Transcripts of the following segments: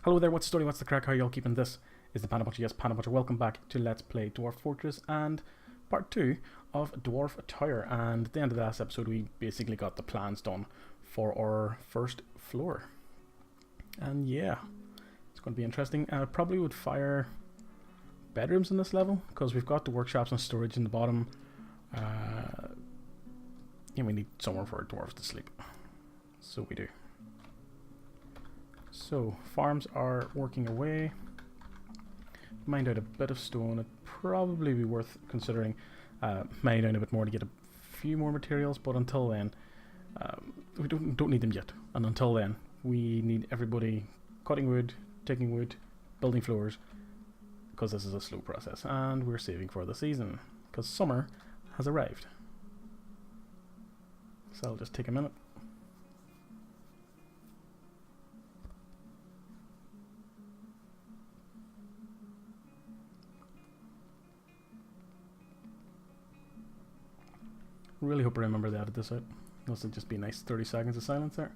Hello there, what's the story, what's the crack, how y'all keeping? This is the ThePandaPuncher, yes, PandaPuncher. Welcome back to Let's Play Dwarf Fortress and part 2 of Dwarf Tower. And at the end of the last episode we basically got the plans done for our first floor. And yeah, it's going to be interesting. Probably would fire bedrooms in this level, because we've got the workshops and storage in the bottom. Yeah, we need somewhere for our dwarves to sleep. So we do. So, farms are working away. Mine out a bit of stone. It'd probably be worth considering mining down a bit more to get a few more materials, but until then, we don't need them yet. And until then, we need everybody cutting wood, taking wood, building floors, because this is a slow process, and we're saving for the season, because summer has arrived. So I'll just take a minute. Really hope I remember to edit this out. This would just be a nice 30 seconds of silence there.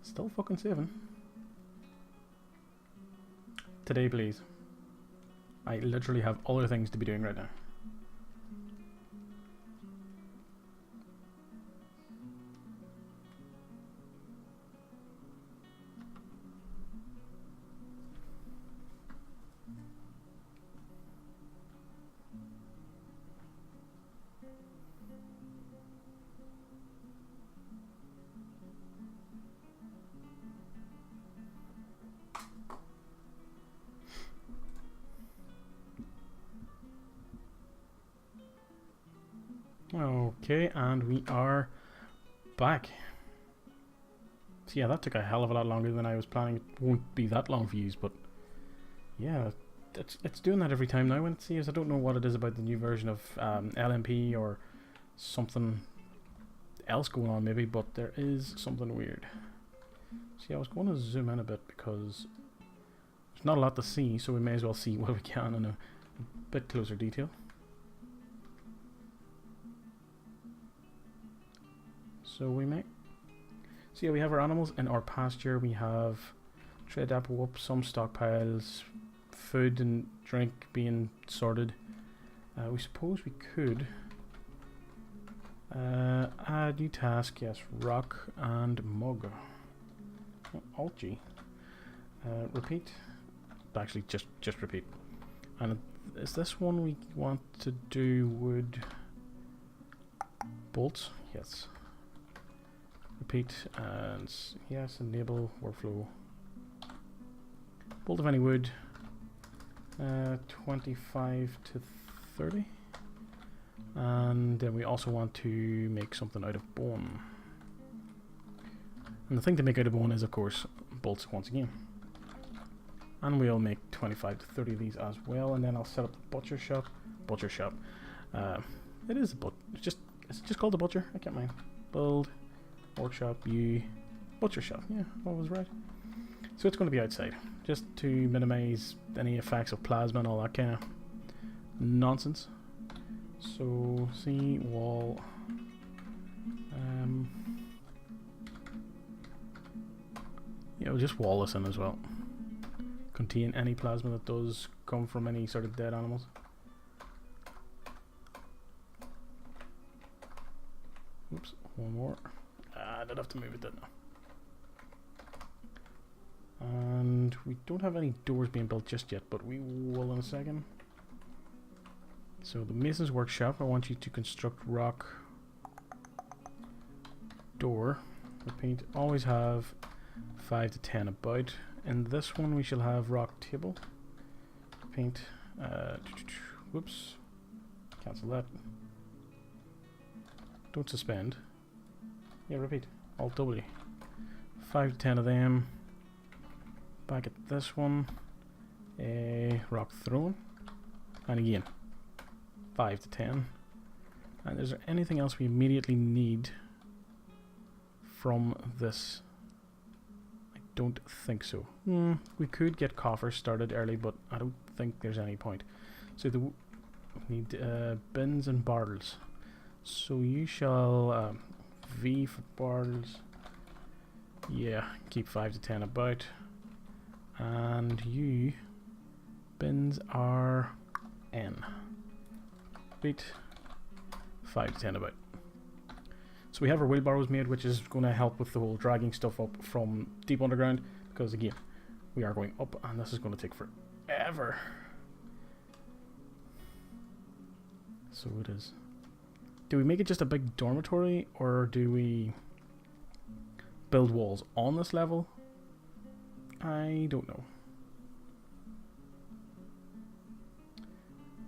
Still fucking saving. Today, please. I literally have other things to be doing right now. Okay, and we are back. So yeah, that took a hell of a lot longer than I was planning. It won't be that long for you, but yeah, it's doing that every time now when it saves. I don't know what it is about the new version of LMP or something else going on maybe, but there is something weird. See, I was going to zoom in a bit because there's not a lot to see, so we may as well see what we can in a bit closer detail. So we may. So yeah, we have our animals in our pasture. We have trade apple up, some stockpiles, food and drink being sorted. We suppose we could add new task. Yes, rock and mug. Alt G. Repeat. Actually, just repeat. And is this one we want to do wood bolts? Yes. Repeat, and yes, enable workflow. Bolt of any wood, 25 to 30. And then we also want to make something out of bone. And the thing to make out of bone is, of course, bolts once again. And we'll make 25 to 30 of these as well. And then I'll set up the butcher shop. Butcher shop. It is a it's just called the butcher. I can't mind. Build. Workshop, butcher shop. Yeah, I was right. So it's going to be outside, just to minimize any effects of plasma and all that kind of nonsense. So, see, wall. Yeah, we'll just wall this in as well. Contain any plasma that does come from any sort of dead animals. Oops, one more. I'd have to move it, didn't I? And we don't have any doors being built just yet, but we will in a second. So the mason's workshop, I want you to construct rock door. Repeat, always have 5 to 10 about. In this one we shall have rock table. Paint, whoops, cancel that. Don't suspend. Yeah, repeat. Alt W. 5 to 10 of them. Back at this one. Rock throne. And again. 5 to 10. And is there anything else we immediately need from this? I don't think so. We could get coffers started early, but I don't think there's any point. So we need bins and barrels. So you shall V for barrels. Yeah, keep 5 to 10 about. And you bins are N. Wait, 5 to 10 about. So we have our wheelbarrows made, which is going to help with the whole dragging stuff up from deep underground, because again, we are going up and this is going to take forever. So it is. Do we make it just a big dormitory, or do we build walls on this level? I don't know.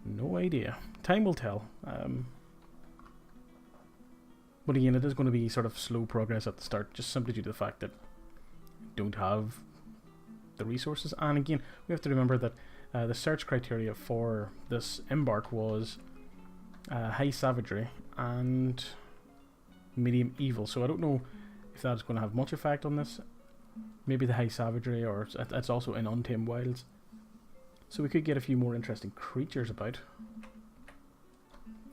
No idea. Time will tell. But again, it is going to be sort of slow progress at the start, just simply due to the fact that we don't have the resources. And again, we have to remember that the search criteria for this embark was high savagery and medium evil. So I don't know if that's going to have much effect on this. Maybe the high savagery, or it's also in untamed wilds. So we could get a few more interesting creatures about.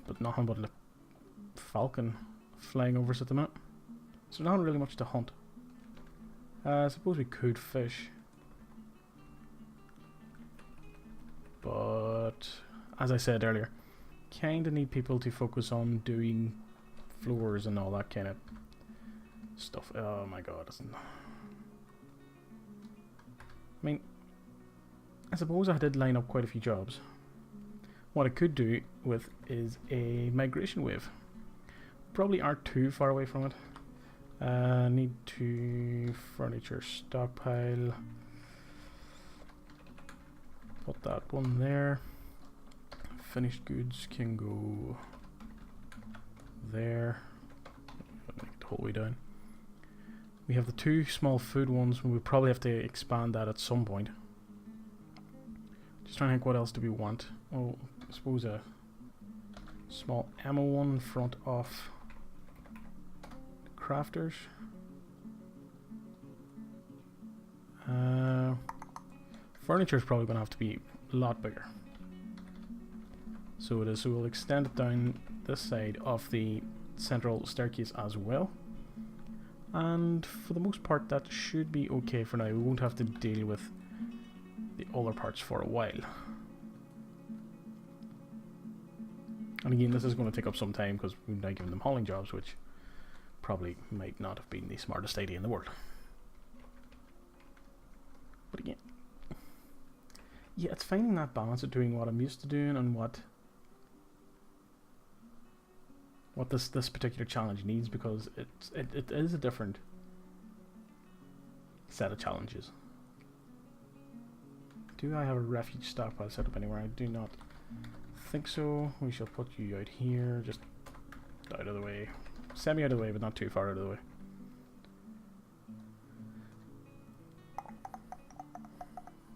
But nothing but a falcon flying over us at the minute. So not really much to hunt. I suppose we could fish. But as I said earlier, kinda need people to focus on doing floors and all that kind of stuff. Oh my god. I mean, I suppose I did line up quite a few jobs. What I could do with is a migration wave. Probably aren't too far away from it. Need to furniture stockpile. Put that one there. Finished goods can go there. Make it the whole way down. We have the two small food ones. We'll probably have to expand that at some point. Just trying to think, what else do we want? Oh, I suppose a small ammo one in front of crafters. Furniture is probably going to have to be a lot bigger. So it is. So we'll extend it down this side of the central staircase as well. And for the most part, that should be okay for now. We won't have to deal with the other parts for a while. And again, this is going to take up some time because we've now given them hauling jobs, which probably might not have been the smartest idea in the world. But again, yeah, it's finding that balance of doing what I'm used to doing and what this particular challenge needs, because it is a different set of challenges. Do I have a refuge stockpile set up anywhere? I do not think so. We shall put you out here, just out of the way. Semi out of the way, but not too far out of the way.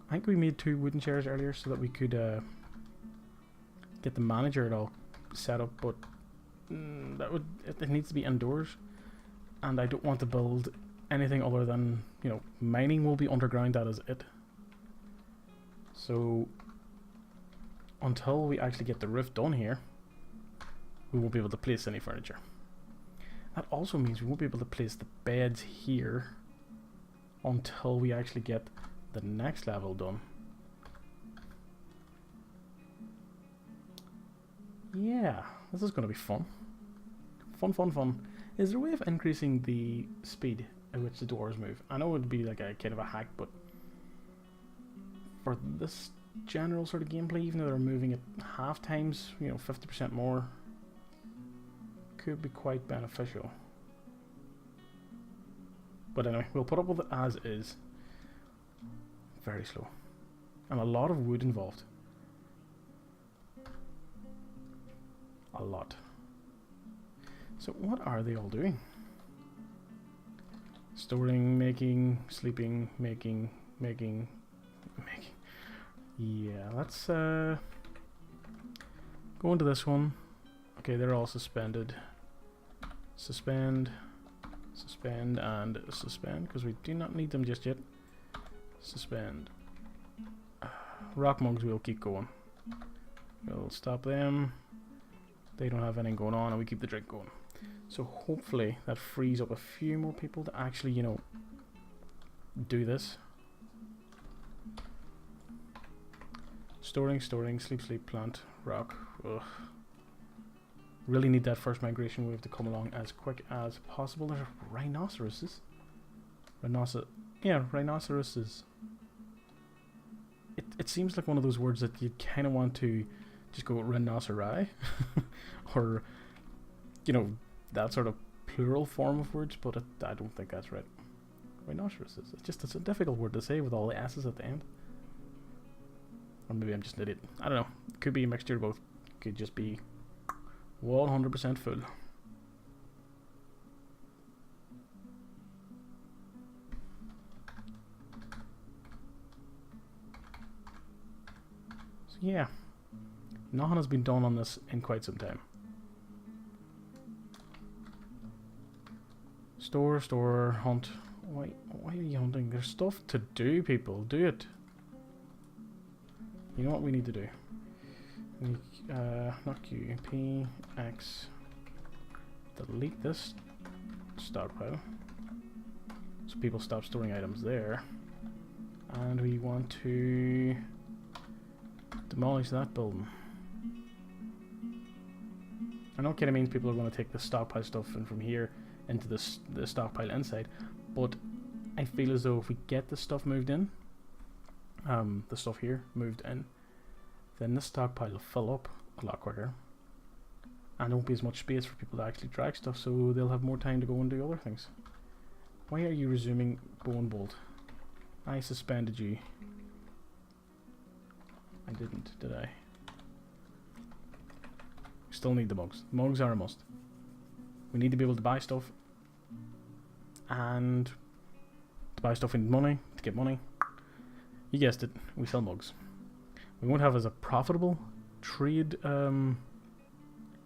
I think we made 2 wooden chairs earlier so that we could get the manager at all set up, but it needs to be indoors, and I don't want to build anything other than, you know, mining will be underground. That is it. So until we actually get the roof done here, we won't be able to place any furniture. That also means we won't be able to place the beds here until we actually get the next level done. Yeah, this is going to be fun. Fun. Is there a way of increasing the speed at which the dwarves move? I know it would be like a kind of a hack, but for this general sort of gameplay, even though they're moving at half times, you know, 50% more, could be quite beneficial. But anyway, we'll put up with it as is. Very slow. And a lot of wood involved. A lot. So what are they all doing? Storing, making, sleeping, making. Yeah, let's go into this one. Okay, they're all suspended. Suspend, and suspend, because we do not need them just yet. Suspend. Rock mugs we'll keep going. We'll stop them. They don't have anything going on, and we keep the drink going. So hopefully that frees up a few more people to actually, you know, do this. Storing, sleep, plant, rock. Ugh. Really need that first migration wave to come along as quick as possible. There's rhinoceroses. Rhinoceroses. It seems like one of those words that you kind of want to just go rhinoceri, or that sort of plural form of words, but I don't think that's right. Rhinoceroses. It's a difficult word to say with all the S's at the end. Or maybe I'm just an idiot. I don't know. Could be a mixture of both. Could just be 100% full. So yeah, nothing has been done on this in quite some time. Store, hunt. Why are you hunting? There's stuff to do, people. Do it. You know what we need to do? Not Q, P, X. Delete this stockpile so people stop storing items there. And we want to demolish that building. I know it kind of means people are going to take the stockpile stuff and from here into the stockpile inside, but I feel as though if we get the stuff moved in, the stuff here moved in, then this stockpile will fill up a lot quicker, and there won't be as much space for people to actually drag stuff, so they'll have more time to go and do other things. Why are you resuming Bone Bolt? I suspended you. I didn't, did I? We still need the mugs. Mugs are a must. We need to be able to buy stuff, and to buy stuff we need money. To get money, you guessed it, we sell mugs. We won't have as a profitable trade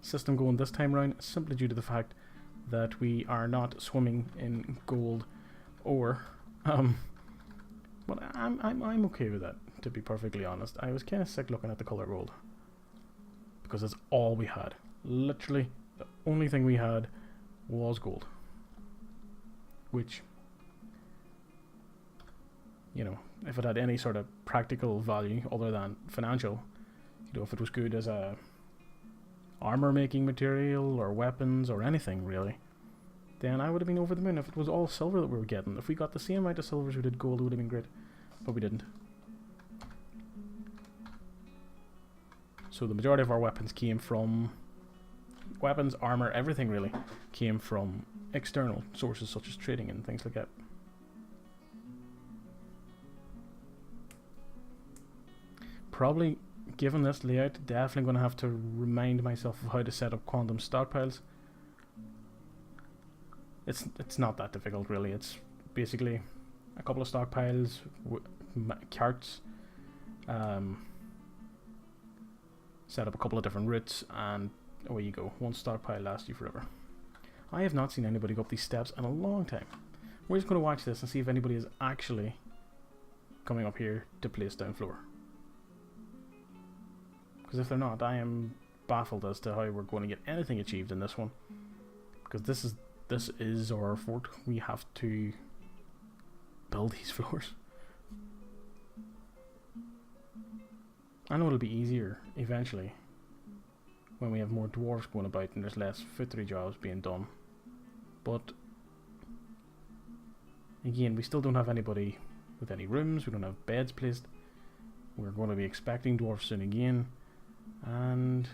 system going this time around, simply due to the fact that we are not swimming in gold ore. But I'm okay with that, to be perfectly honest. I was kind of sick looking at the color gold because it's all we had. Literally, the only thing we had was gold, which, if it had any sort of practical value other than financial, if it was good as a armor making material or weapons or anything really, then I would have been over the moon. If it was all silver that we were getting, if we got the same amount of silver as we did gold, it would have been great, but we didn't. So the majority of our weapons came from armor, everything really came from external sources such as trading and things like that. Probably, given this layout, definitely going to have to remind myself of how to set up quantum stockpiles. It's not that difficult really. It's basically a couple of stockpiles, carts, set up a couple of different routes, and away you go. One stockpile lasts you forever. I have not seen anybody go up these steps in a long time. We're just going to watch this and see if anybody is actually coming up here to place down floor. Because if they're not, I am baffled as to how we're going to get anything achieved in this one. Because this is our fort. We have to build these floors. I know it'll be easier eventually when we have more dwarves going about and there's less footry jobs being done. But again, we still don't have anybody with any rooms. We don't have beds placed. We're going to be expecting dwarves soon again. And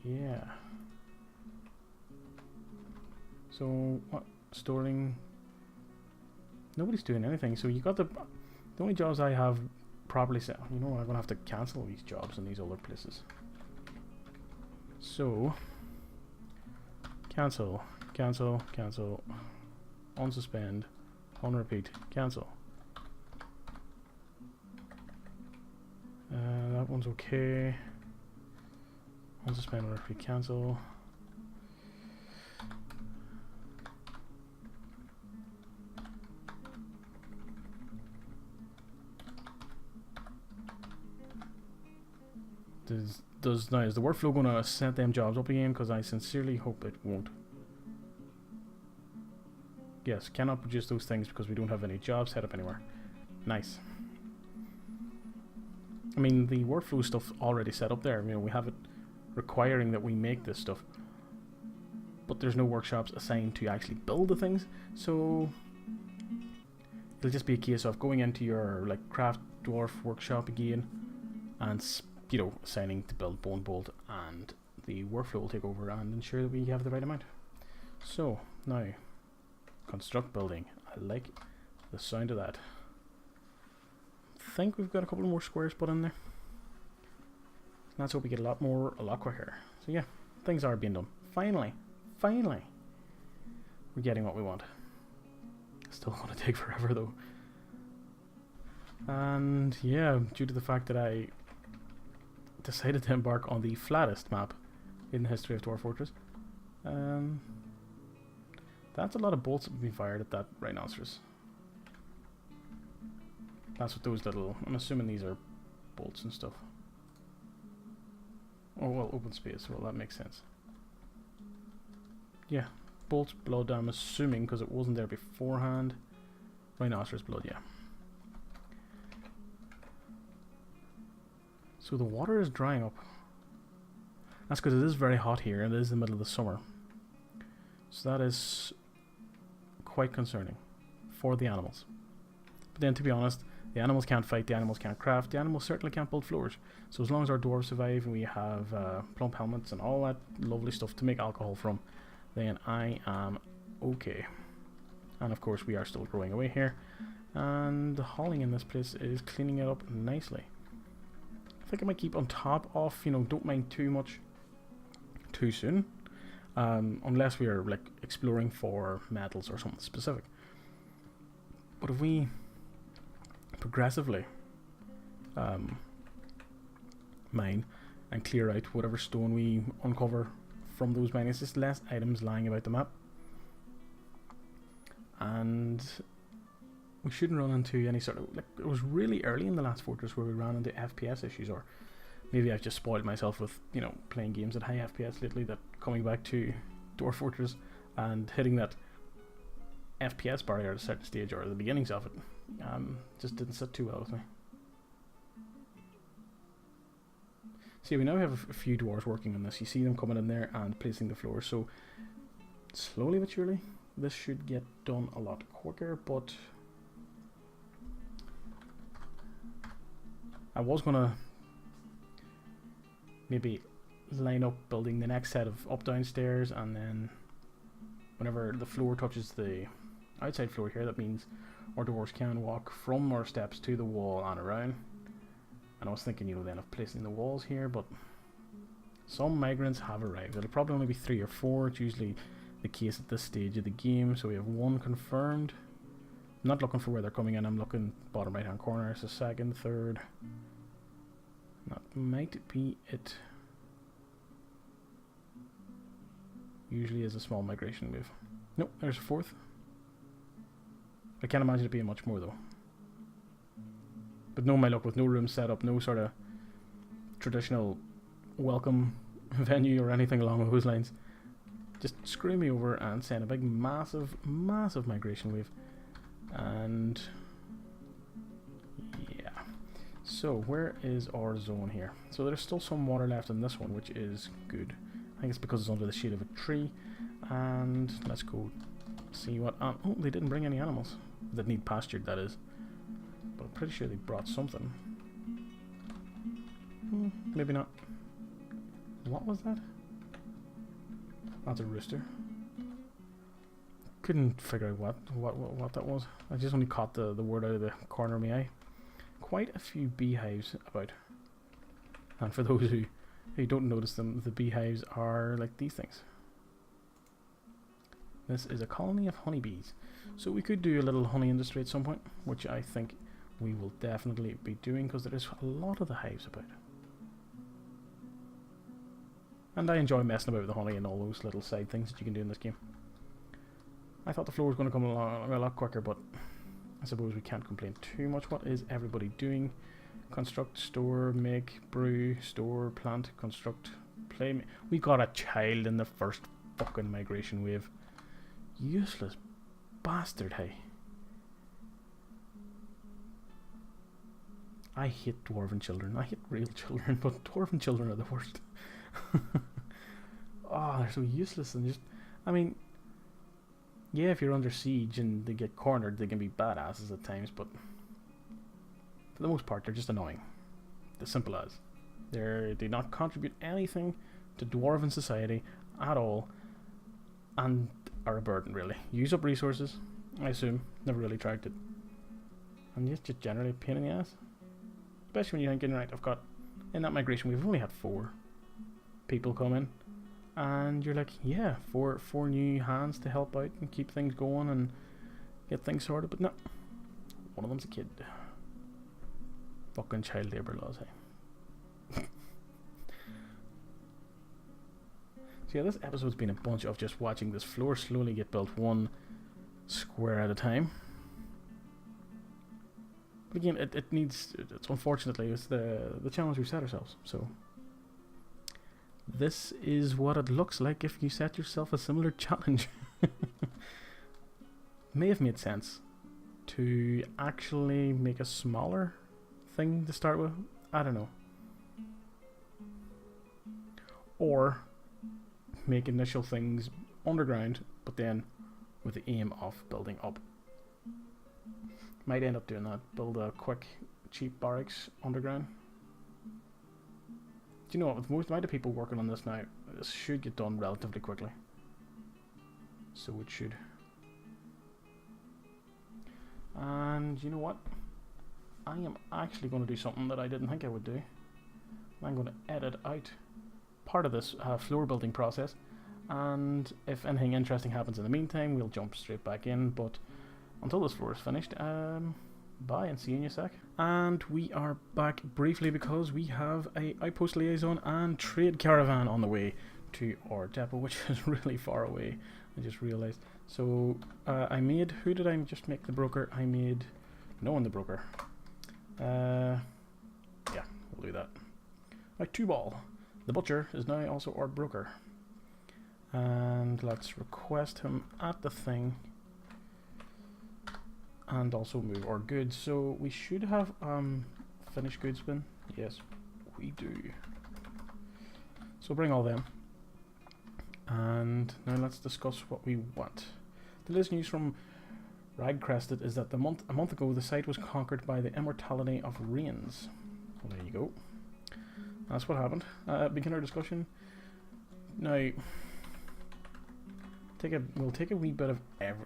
yeah. So what? Storing. Nobody's doing anything. So you got the only jobs I have properly set. I'm gonna have to cancel these jobs in these other places. So cancel, unsuspend, unrepeat, cancel. That one's okay. Unsuspend, unrepeat, cancel. Now is the workflow going to set them jobs up again? Because I sincerely hope it won't. Yes, cannot produce those things because we don't have any jobs set up anywhere. Nice. I mean, the workflow stuff already set up there. You know, we have it requiring that we make this stuff, but there's no workshops assigned to actually build the things. So it'll just be a case of going into your like craft dwarf workshop again, and you know, assigning to build bone bolt, and the workflow will take over and ensure that we have the right amount. So now, construct building. I like the sound of that. I think we've got a couple more squares put in there. Let's hope we get a lot quicker. So yeah, things are being done. Finally, we're getting what we want. Still going to take forever though. And yeah, due to the fact that I decided to embark on the flattest map in the history of Dwarf Fortress, that's a lot of bolts that have been fired at that rhinoceros. That's what those little... I'm assuming these are bolts and stuff. Oh, well, open space. Well, that makes sense. Yeah, bolts, blood, I'm assuming, because it wasn't there beforehand. Rhinoceros blood, yeah. So the water is drying up. That's because it is very hot here, and it is the middle of the summer. So that is quite concerning for the animals. But then, to be honest, the animals can't fight, the animals can't craft, the animals certainly can't build floors. So as long as our dwarves survive and we have plump helmets and all that lovely stuff to make alcohol from, then I am okay. And of course we are still growing away here. And the hauling in this place is cleaning it up nicely. I think I might keep on top of, you know, don't mind too much too soon. Unless we are like exploring for metals or something specific. But if we progressively mine and clear out whatever stone we uncover from those mines, it's just less items lying about the map, and we shouldn't run into any sort of, like, it was really early in the last fortress where we ran into FPS issues, or maybe I've just spoiled myself with, you know, playing games at high FPS lately, that coming back to Dwarf Fortress and hitting that FPS barrier at a certain stage, or the beginnings of it, just didn't sit too well with me. See, we now have a few dwarves working on this. You see them coming in there and placing the floor, so slowly but surely this should get done a lot quicker. But I was gonna maybe line up building the next set of up-down stairs, and then whenever the floor touches the outside floor here, that means our dwarves can walk from our steps to the wall and around. And I was thinking, you know, then of placing the walls here, but some migrants have arrived. It'll probably only be 3 or 4. It's usually the case at this stage of the game. So we have 1 confirmed. I'm not looking for where they're coming in. I'm looking bottom right hand corner. It's a 2nd, 3rd. That might be it. Usually is a small migration wave. Nope, there's a 4th. I can't imagine it being much more though. But no, my luck, with no room set up, no sort of traditional welcome venue or anything along those lines. Just screw me over and send a big massive migration wave. And yeah. So where is our zone here? So there's still some water left in this one, which is good. I think it's because it's under the shade of a tree. And let's go see what... oh, they didn't bring any animals that need pastured, that is. But I'm pretty sure they brought something. Maybe not. What was that? That's a rooster. Couldn't figure out what that was. I just only caught the word out of the corner of my eye. Quite a few beehives about. And for those who don't notice them, the beehives are like these things. This is a colony of honeybees. So we could do a little honey industry at some point, which I think we will definitely be doing, because there is a lot of the hives about. And I enjoy messing about with the honey and all those little side things that you can do in this game. I thought the floor was going to come along a lot quicker, but I suppose we can't complain too much. What is everybody doing? Construct, store, make, brew, store, plant, construct, play. We got a child in the first fucking migration wave. Useless bastard, hey. I hate dwarven children. I hate real children, but dwarven children are the worst. Oh, they're so useless and just... I mean, yeah, if you're under siege and they get cornered, they can be badasses at times, but for the most part, they're just annoying. As simple as. They do not contribute anything to dwarven society at all, and are a burden, really. Use up resources, I assume. Never really tracked it. And just generally a pain in the ass. Especially when you're thinking, right, I've got... In that migration, we've only had 4 people come in. And you're like, yeah, four new hands to help out and keep things going and get things sorted. But no. One of them's a kid. Fucking child labour laws, hey. So yeah, this episode's been a bunch of just watching this floor slowly get built 1 square at a time. But again, it needs... It's unfortunately, it's the challenge we've set ourselves, so... This is what it looks like if you set yourself a similar challenge. May have made sense to actually make a smaller thing to start with. I don't know. Or make initial things underground, but then with the aim of building up. Might end up doing that. Build a quick, cheap barracks underground. Do you know what, with most amount of people working on this now, this should get done relatively quickly. So it should. And you know what? I am actually going to do something that I didn't think I would do. I'm going to edit out part of this floor building process. And if anything interesting happens in the meantime, we'll jump straight back in. But until this floor is finished, bye and see you in a sec. And we are back briefly because we have a outpost liaison and trade caravan on the way to our depot, which is really far away. I just realized. So I made... Who did I just make the broker? I made no one the broker. Yeah, we'll do that. Right, 2-ball. The butcher is now also our broker. And let's request him at the thing. And also move our goods. So we should have finished goods bin. Yes, we do. So bring all them. And now let's discuss what we want. The latest news from Ragcrested is that a month ago the site was conquered by the immortality of rains. Well, there you go. That's what happened. Beginner discussion. Now, we'll take a wee bit of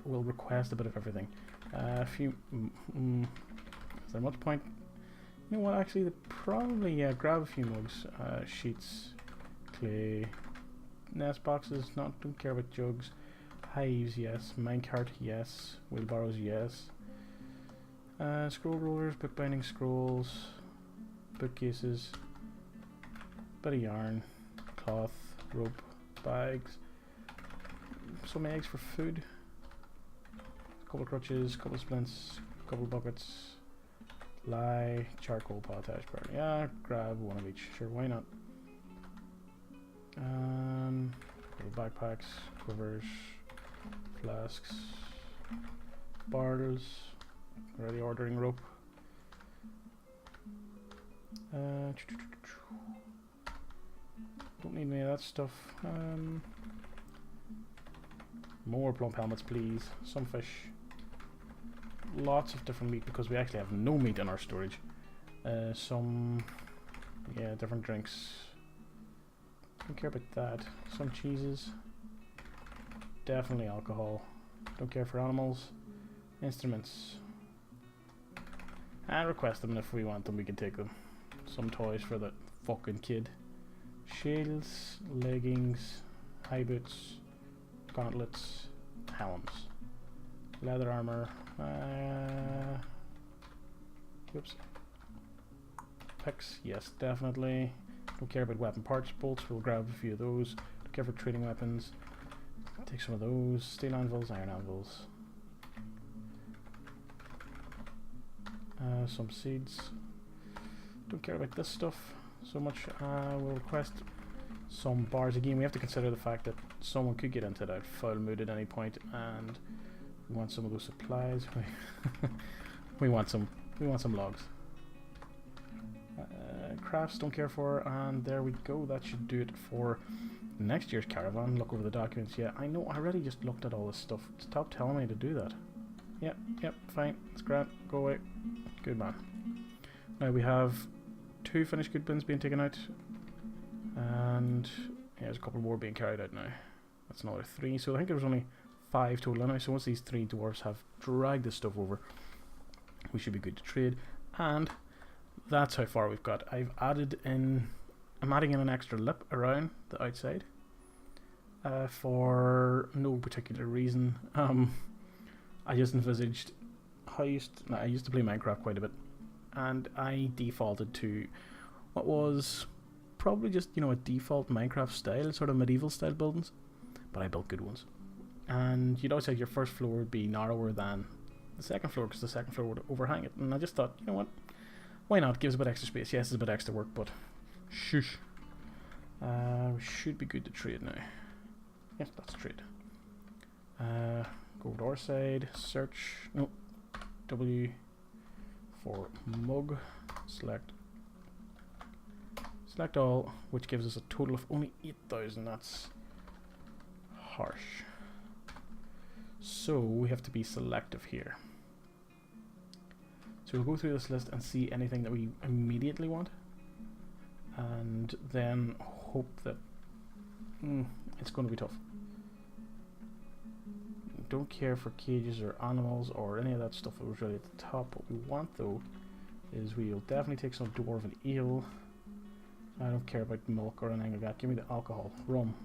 we'll request a bit of everything. A few. Is there much point? You know what? Actually, probably grab a few mugs, sheets, clay, nest boxes. Don't care about jugs. Hives, yes. Minecart, yes. Wheelbarrows, yes. Scroll rollers, bookbinding scrolls, bookcases, bit of yarn, cloth, rope, bags, some eggs for food. Couple crutches, couple splints, couple buckets, lye, charcoal, potash, burn. Yeah, grab one of each. Sure, why not? Couple backpacks, quivers, flasks, barrels. Already ordering rope. Don't need any of that stuff. More plump helmets, please. Some fish. Lots of different meat because we actually have no meat in our storage. Some, yeah, different drinks. Don't care about that. Some cheeses. Definitely alcohol. Don't care for animals. Instruments. And request them if we want them, we can take them. Some toys for that fucking kid. Shields, leggings, high boots, gauntlets, helms, leather armor. Whoops. Picks, yes, definitely. Don't care about weapon parts. Bolts, we'll grab a few of those. Don't care for trading weapons. Take some of those. Steel anvils, iron anvils. Some seeds. Don't care about this stuff so much. We'll request some bars. Again, we have to consider the fact that someone could get into that foul mood at any point and We want some of those supplies. We want some logs. Crafts, don't care for, and there we go. That should do it for next year's caravan. Look over the documents. Yeah, I know, I already just looked at all this stuff. Stop telling me to do that. Yep, fine. It's grand. Go away. Good man. Now we have 2 finished good bins being taken out, and yeah, there's a couple more being carried out now. That's another 3, so I think there was only 5 total now. So once these 3 dwarfs have dragged this stuff over, we should be good to trade. And that's how far we've got. I'm adding in an extra lip around the outside for no particular reason. I just envisaged how I used to play Minecraft quite a bit, and I defaulted to what was probably just, you know, a default Minecraft style, sort of medieval style buildings, but I built good ones. And you'd always say your first floor would be narrower than the second floor because the second floor would overhang it, and I just thought, you know what, why not? Gives a bit extra space. Yes, it's a bit extra work, but shush. We should be good to trade now. Yes, that's trade. Go over to our side, search, no, W for mug, select all, which gives us a total of only 8,000. That's harsh. So we have to be selective here. So we'll go through this list and see anything that we immediately want, and then hope that it's going to be tough. Don't care for cages or animals or any of that stuff that was really at the top. What we want though is we'll definitely take some dwarven ale. I don't care about milk or anything like that. Give me the alcohol. Rum.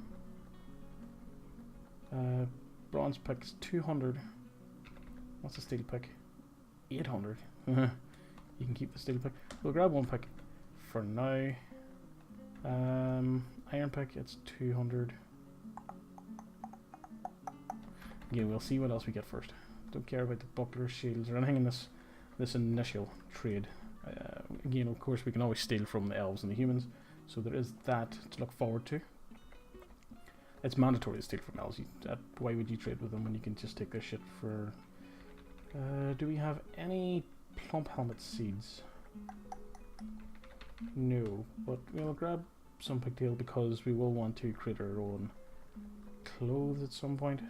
Bronze pick is 200. What's the steel pick? 800. You can keep the steel pick. We'll grab 1 pick for now. Iron pick, it's 200. Again, we'll see what else we get first. Don't care about the buckler, shields, or anything in this initial trade. Again, of course, we can always steal from the elves and the humans, so there is that to look forward to. It's mandatory to steal from elves. Why would you trade with them when you can just take their shit for... do we have any plump helmet seeds? No, but we'll grab some pigtail because we will want to create our own clothes at some point.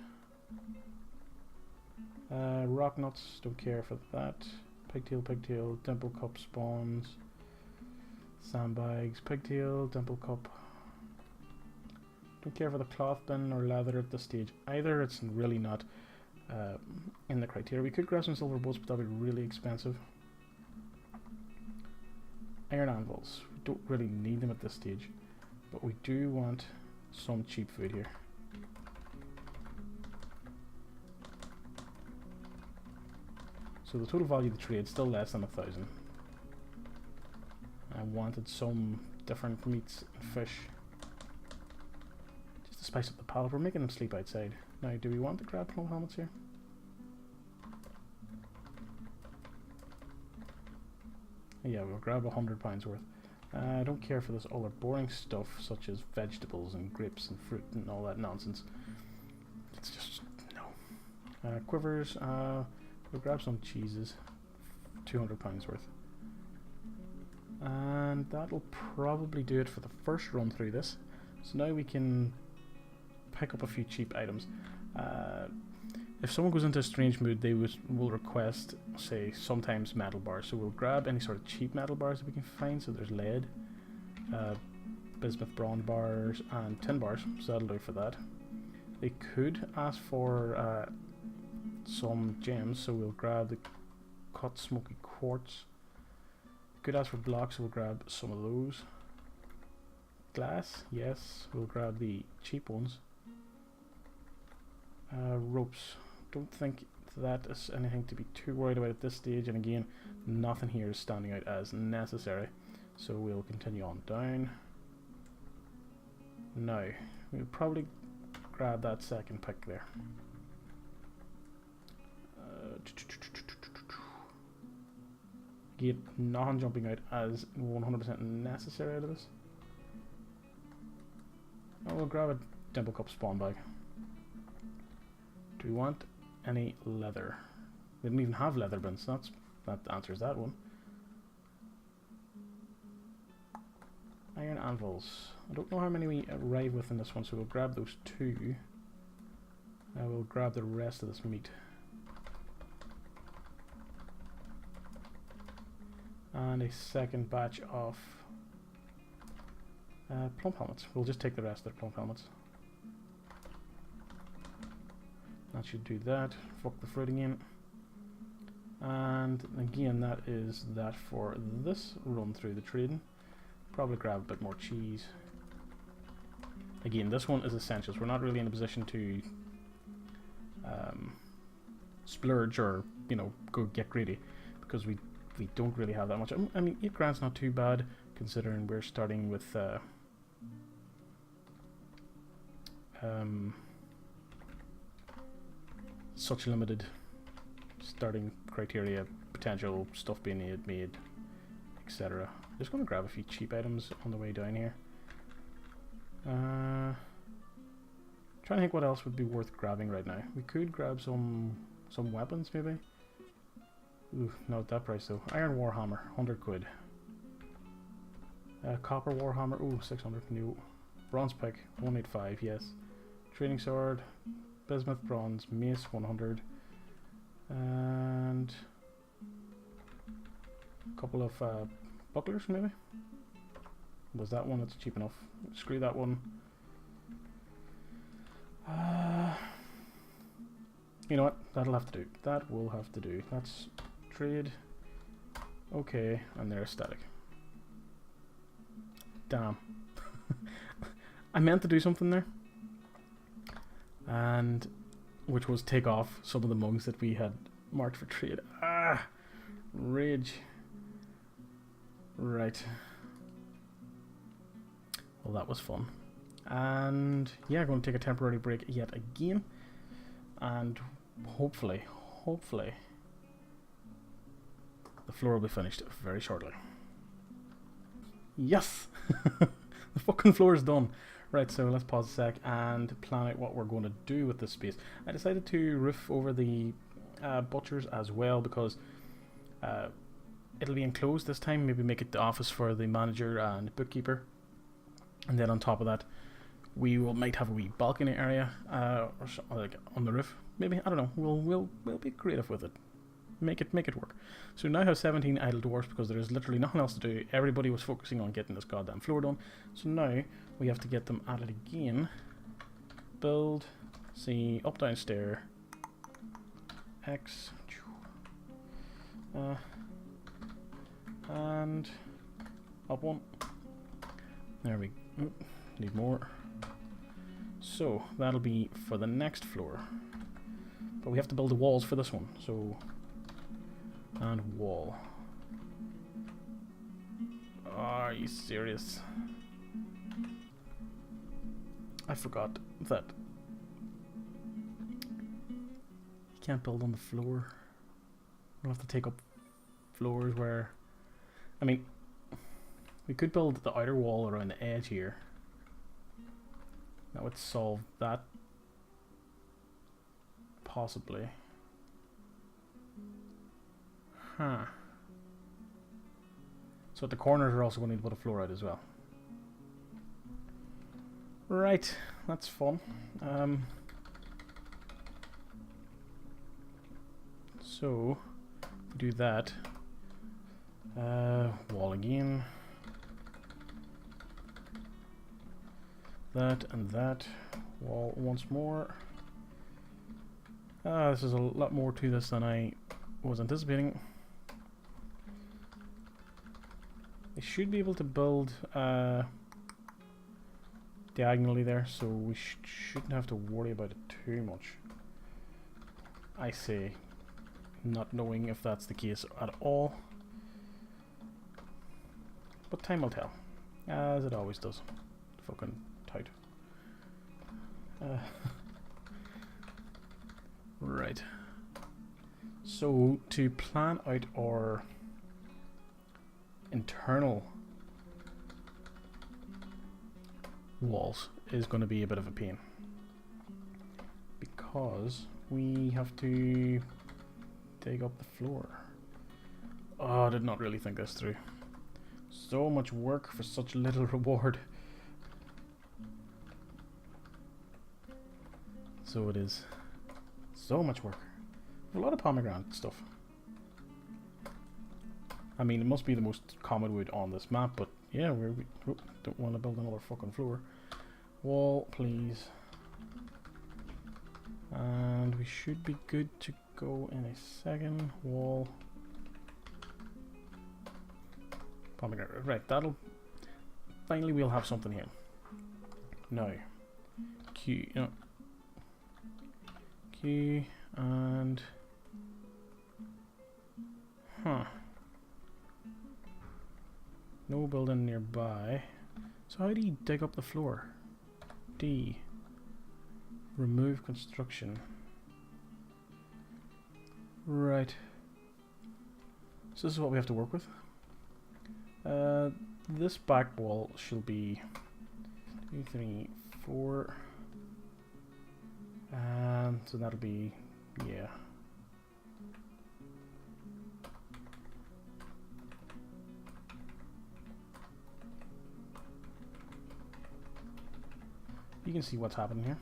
Rock nuts, don't care for that. Pigtail, dimple cup spawns. Sandbags, pigtail, dimple cup. Don't care for the cloth bin or leather at this stage either. It's really not in the criteria. We could grab some silver bolts, but that'd be really expensive. Iron anvils. We don't really need them at this stage, but we do want some cheap food here. So the total value of the trade is still less than 1,000. I wanted some different meats and fish just to spice up the palate. We're making them sleep outside. Now, do we want to grab plum helmets here? Yeah, we'll grab £100 worth. I don't care for this other boring stuff such as vegetables and grapes and fruit and all that nonsense. It's just no. Quivers. We'll grab some cheeses, £200 worth. And that'll probably do it for the first run through this. So now we can pick up a few cheap items. If someone goes into a strange mood, they will request, say, sometimes metal bars. So we'll grab any sort of cheap metal bars that we can find. So there's lead, bismuth bronze bars, and tin bars. So that'll do for that. They could ask for some gems, so we'll grab the cut smoky quartz. Could ask for blocks, so we'll grab some of those. Glass, yes, we'll grab the cheap ones. Ropes, don't think that is anything to be too worried about at this stage, and again, nothing here is standing out as necessary, so we'll continue on down. Now, we'll probably grab that second pick there. Again, nothing jumping out as 100% necessary out of this. Oh, we'll grab a dimple cup spawn bag. Do we want any leather. They didn't even have leather bins. That answers that one. Iron anvils. I don't know how many we arrive with in this one, so we'll grab those 2. I will grab the rest of this meat. And a second batch of plump helmets. We'll just take the rest of the plump helmets. That should do that. Fuck the fruit again. And again, that is that for this run through the trading. Probably grab a bit more cheese. Again, this one is essentials. We're not really in a position to splurge or, you know, go get greedy, because we don't really have that much. I mean, 8 grand's not too bad, considering we're starting with such limited starting criteria, potential stuff being made, etc. Just going to grab a few cheap items on the way down here. Trying to think what else would be worth grabbing right now. We could grab some weapons maybe. Ooh, not at that price though. Iron Warhammer, 100 quid. Copper Warhammer, ooh, 600, no. Bronze pick, 185, yes. Training sword, bismuth bronze, mace, 100. And a couple of bucklers maybe. Was that one? That's cheap enough. Screw that one. You know what? That'll have to do. That will have to do. That's trade. Okay, and they're static. Damn. I meant to do something there. And which was take off some of the mugs that we had marked for trade. Ah! Rage. Right. Well, that was fun. And yeah, I'm going to take a temporary break yet again. And hopefully, the floor will be finished very shortly. Yes! The fucking floor is done. Right, so let's pause a sec and plan out what we're going to do with this space. I decided to roof over the butchers as well, because it'll be enclosed this time. Maybe make it the office for the manager and bookkeeper. And then on top of that, we might have a wee balcony area or something like on the roof. Maybe, I don't know. We'll be creative with it. Make it work. So now I have 17 idle dwarfs because there is literally nothing else to do. Everybody was focusing on getting this goddamn floor done. So now we have to get them at it again. Build, C, up down stair, X, and up one. There we go. Need more. So that'll be for the next floor. But we have to build the walls for this one. So, and wall. Are you serious? I forgot that you can't build on the floor. We'll have to take up floors where, I mean, we could build the outer wall around the edge here. That would solve that, possibly. Huh. So at the corners we're also going to need to put a floor out as well. Right, that's fun. So, if we do that, wall again, that and that, wall once more. This is a lot more to this than I was anticipating. I should be able to build diagonally there, so we shouldn't have to worry about it too much. I say, not knowing if that's the case at all. But time will tell, as it always does. Fucking tight. Right. So, to plan out our internal walls is going to be a bit of a pain, because we have to dig up the floor. Oh, I did not really think this through. So much work for such little reward. So it is. So much work. A lot of pomegranate stuff. I mean, it must be the most common wood on this map, but yeah, we don't want to build another fucking floor. Wall, please. And we should be good to go in a second. Wall. Pomegranate. Right, that'll... Finally we'll have something here. Now. Q, no. Q, and... Huh. No building nearby. So how do you dig up the floor? D. Remove construction. Right. So this is what we have to work with. This back wall should be 2, 3, 4. And so that'll be, yeah. You can see what's happening here.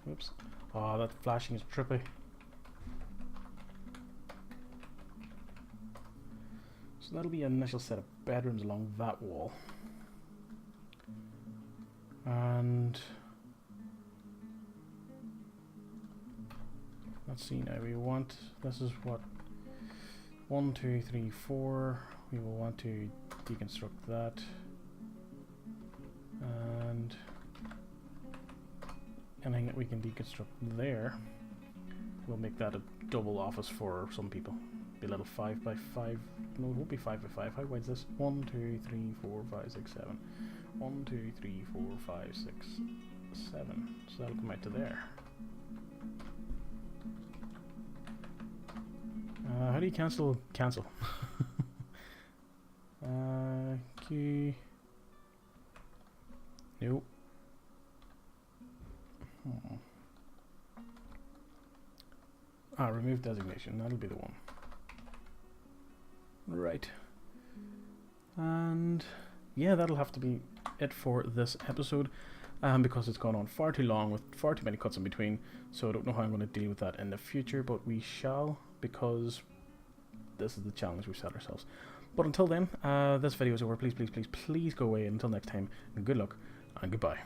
Whoops. Oh, that flashing is trippy. So that'll be an initial set of bedrooms along that wall. And let's see now, we want, this is what, 1, 2, 3, 4. We will want to deconstruct that. And anything that we can deconstruct there, we'll make that a double office for some people. Be a little 5 by 5. No, it won't be 5 by 5. How wide is this? 1, 2, 3, 4, 5, 6, 7. 1, 2, 3, 4, 5, 6, 7. So that'll come out to there. How do you cancel? Cancel. Q. Nope. Remove designation. That'll be the one. Right. And yeah, that'll have to be it for this episode, because it's gone on far too long with far too many cuts in between. So I don't know how I'm going to deal with that in the future, but we shall, because this is the challenge we've set ourselves. But until then, this video is over. Please, please, please, please go away. Until next time, and good luck and goodbye.